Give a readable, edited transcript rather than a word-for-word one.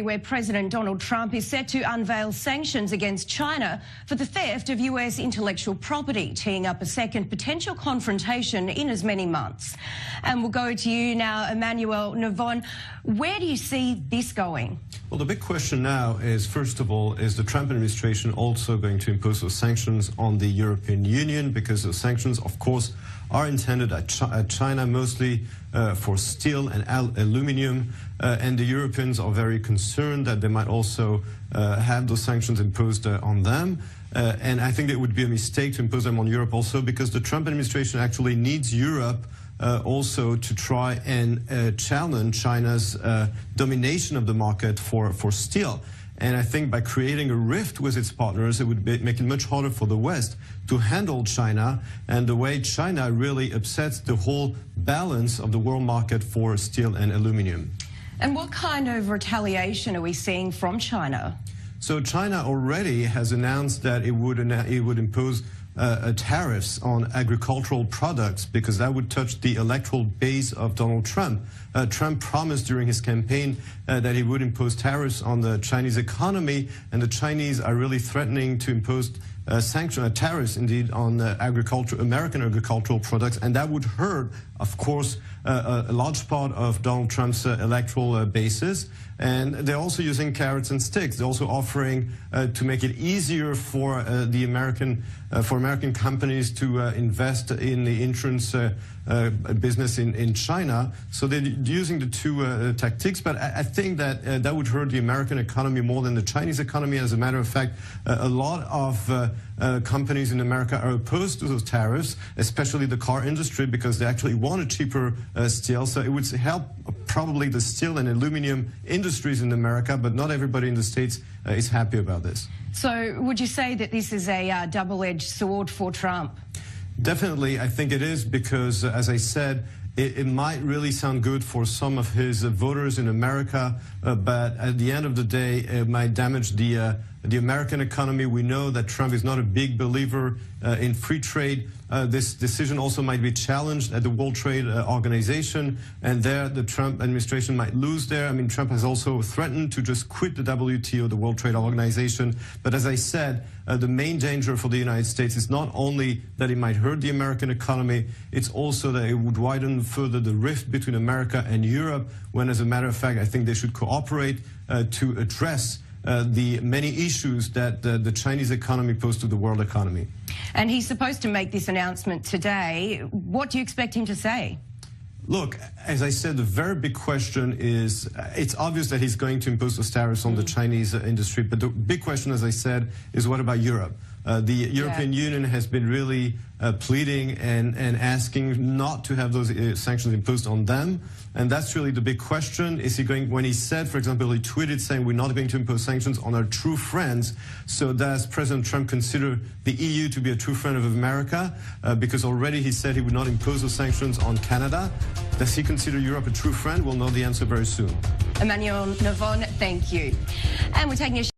where President Donald Trump is set to unveil sanctions against China for the theft of US intellectual property, teeing up a second potential confrontation in as many months. And we'll go to you now, Emmanuel Navon. Where do you see this going? Well, the big question now is, first of all, is the Trump administration also going to impose those sanctions on the European Union? Because those sanctions, of course, are intended at China, mostly for steel and aluminium, and the Europeans are very concerned that they might also have those sanctions imposed on them. And I think it would be a mistake to impose them on Europe also, because the Trump administration actually needs Europe also to try and challenge China's domination of the market for steel. And I think by creating a rift with its partners, it would make it much harder for the West to handle China, and the way China really upsets the whole balance of the world market for steel and aluminium. And what kind of retaliation are we seeing from China? So China already has announced that it would impose tariffs on agricultural products, because that would touch the electoral base of Donald Trump. Trump promised during his campaign that he would impose tariffs on the Chinese economy, and the Chinese are really threatening to impose tariffs indeed on American agricultural products, and that would hurt, of course, a large part of Donald Trump's electoral basis. And they're also using carrots and sticks. They're also offering to make it easier for American companies to invest in the insurance business in China. So they're using the two tactics, but I think that that would hurt the American economy more than the Chinese economy. As a matter of fact, a lot of companies in America are opposed to those tariffs, especially the car industry, because they actually want a cheaper steel. So it would help probably the steel and aluminum industries in America, but not everybody in the States is happy about this. So would you say that this is a double-edged sword for Trump? Definitely, I think it is, because, as I said, it might really sound good for some of his voters in America, but at the end of the day, it might damage the American economy. We know that Trump is not a big believer in free trade. This decision also might be challenged at the World Trade Organization, and there the Trump administration might lose there. I mean, Trump has also threatened to just quit the WTO, the World Trade Organization. But as I said, the main danger for the United States is not only that it might hurt the American economy, it's also that it would widen further the rift between America and Europe, when, as a matter of fact, I think they should cooperate to address the many issues that the Chinese economy pose to the world economy. And he's supposed to make this announcement today. What do you expect him to say? Look, as I said, the very big question is, it's obvious that he's going to impose those tariffs on the Chinese industry, but the big question, as I said, is what about Europe? The European Union has been really pleading and asking not to have those sanctions imposed on them. And that's really the big question. Is he going, when he said, for example, he tweeted saying we're not going to impose sanctions on our true friends. So does President Trump consider the EU to be a true friend of America? Because already he said he would not impose those sanctions on Canada. Does he consider Europe a true friend? We'll know the answer very soon. Emmanuel Navon, thank you. And we're taking a